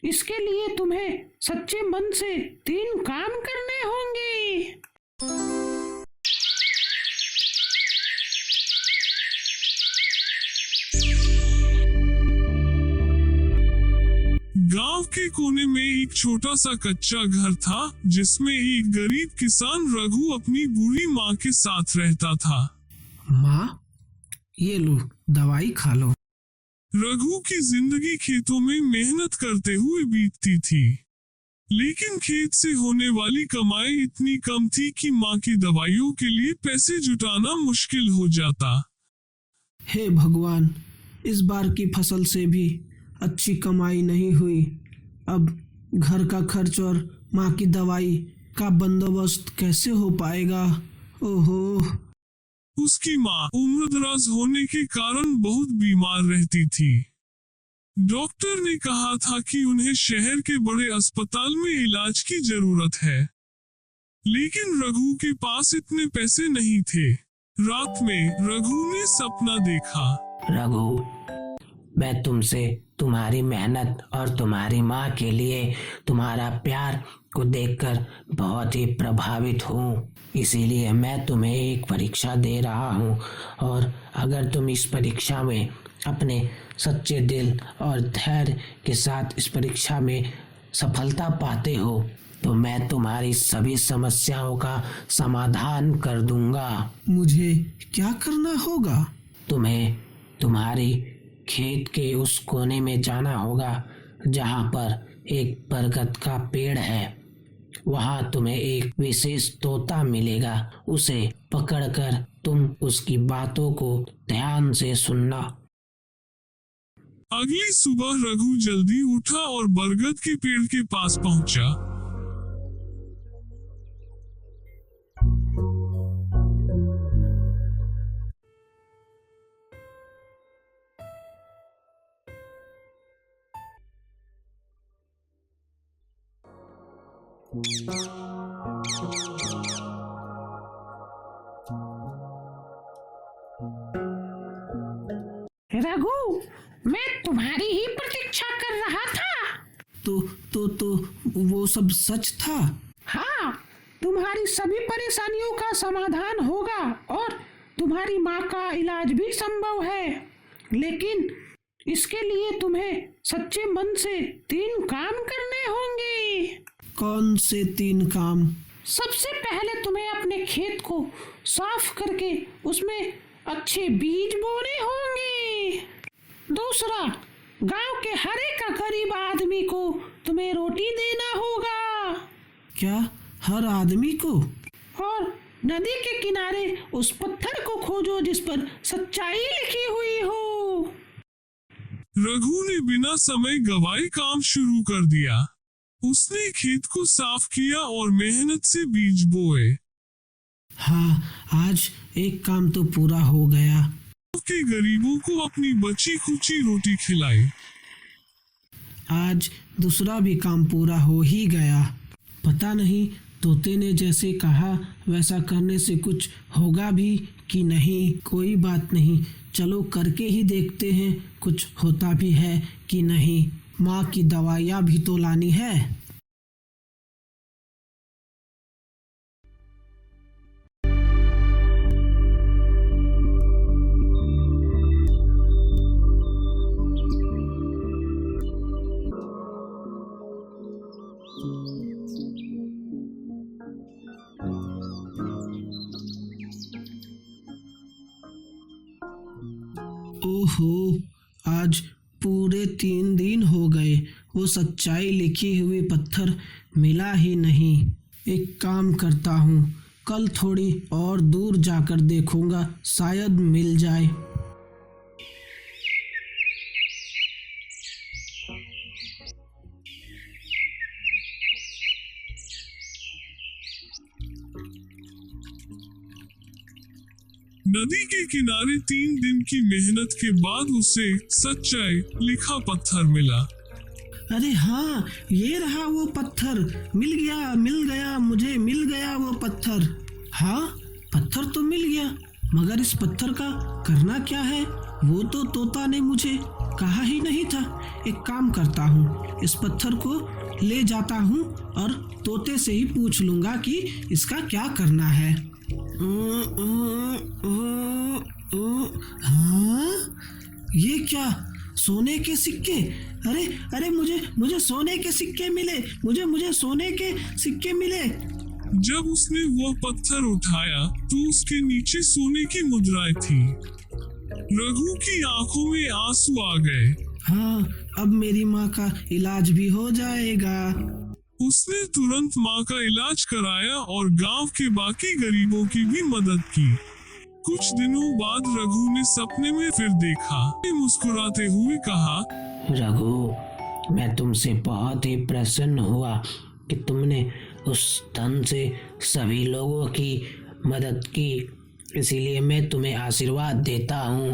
इसके लिए तुम्हें सच्चे मन से 3 काम करने होंगे। गांव के कोने में एक छोटा सा कच्चा घर था जिसमें एक गरीब किसान रघु अपनी बूढ़ी माँ के साथ रहता था। माँ, ये लो दवाई खा लो। रघु की जिंदगी खेतों में मेहनत करते हुए बीतती थी, लेकिन खेत से होने वाली कमाई इतनी कम थी कि माँ की दवाइयों के लिए पैसे जुटाना मुश्किल हो जाता। हे भगवान, इस बार की फसल से भी अच्छी कमाई नहीं हुई। अब घर का खर्च और माँ की दवाई का बंदोबस्त कैसे हो पाएगा? ओहो। उसकी माँ उम्रदराज होने के कारण बहुत बीमार रहती थी। डॉक्टर ने कहा था कि उन्हें शहर के बड़े अस्पताल में इलाज की जरूरत है, लेकिन रघु के पास इतने पैसे नहीं थे। रात में रघु ने सपना देखा। रघु, मैं तुमसे तुम्हारी मेहनत और तुम्हारी माँ के लिए तुम्हारा प्यार को देखकर बहुत ही प्रभावित हूँ, इसीलिए मैं तुम्हें एक परीक्षा दे रहा हूँ, और अगर तुम इस परीक्षा में अपने सच्चे दिल और धैर्य के साथ इस परीक्षा में सफलता पाते हो तो मैं तुम्हारी सभी समस्याओं का समाधान कर दूंगा। मुझे क्या करना होगा? तुम्हें तुम्हारी खेत के उस कोने में जाना होगा जहाँ पर एक बरगद का पेड़ है। वहाँ तुम्हें एक विशेष तोता मिलेगा। उसे पकड़कर तुम उसकी बातों को ध्यान से सुनना। अगली सुबह रघु जल्दी उठा और बरगद के पेड़ के पास पहुंचा। रघु, मैं तुम्हारी ही प्रतीक्षा कर रहा था। तो वो सब सच था? हाँ, तुम्हारी सभी परेशानियों का समाधान होगा और तुम्हारी माँ का इलाज भी संभव है, लेकिन इसके लिए तुम्हें सच्चे मन से 3 काम करने होंगे। कौन से 3 काम? सबसे पहले तुम्हें अपने खेत को साफ करके उसमें अच्छे बीज बोने होंगे। दूसरा, गांव के हर एक गरीब आदमी को तुम्हें रोटी देना होगा। क्या, हर आदमी को? और नदी के किनारे उस पत्थर को खोजो जिस पर सच्चाई लिखी हुई हो। रघु ने बिना समय गवाए काम शुरू कर दिया। उसने खेत को साफ किया और मेहनत से बीज बोए। हाँ, आज एक काम तो पूरा हो गया। के गरीबों को अपनी बची खुची रोटी खिलाई। आज दूसरा भी काम पूरा हो ही गया। पता नहीं तोते ने जैसे कहा वैसा करने से कुछ होगा भी कि नहीं। कोई बात नहीं, चलो करके ही देखते हैं कुछ होता भी है कि नहीं। माँ की दवाइयाँ भी तो लानी है। ओहो, आज पूरे 3 दिन हो गए, वो सच्चाई लिखी हुई पत्थर मिला ही नहीं। एक काम करता हूँ, कल थोड़ी और दूर जाकर देखूंगा, शायद मिल जाए। नदी के किनारे 3 दिन की मेहनत के बाद उसे सच्चाई लिखा पत्थर मिला। अरे हाँ, ये रहा वो पत्थर। मिल गया, मुझे मिल गया वो पत्थर। हाँ, पत्थर तो मिल गया, मगर इस पत्थर का करना क्या है वो तो तोता ने मुझे कहा ही नहीं था। एक काम करता हूँ, इस पत्थर को ले जाता हूँ और तोते से ही पूछ लूंगा कि इसका क्या करना है। हाँ, ये क्या? सोने के सिक्के? अरे अरे, मुझे सोने के सिक्के मिले। मुझे सोने के सिक्के मिले। जब उसने वह पत्थर उठाया तो उसके नीचे सोने की मुद्राएं थी। रघु की आंखों में आंसू आ गए। हाँ, अब मेरी माँ का इलाज भी हो जाएगा। उसने तुरंत माँ का इलाज कराया और गांव के बाकी गरीबों की भी मदद की। कुछ दिनों बाद रघु ने सपने में फिर देखा। मुस्कुराते हुए कहा, रघु, मैं तुमसे बहुत ही प्रसन्न हुआ कि तुमने उस धन से सभी लोगों की मदद की, इसीलिए मैं तुम्हें आशीर्वाद देता हूँ।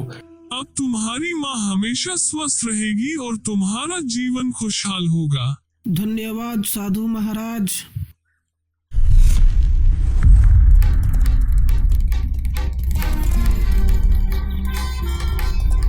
अब तुम्हारी माँ हमेशा स्वस्थ रहेगी और तुम्हारा जीवन खुशहाल होगा। धन्यवाद साधु महाराज।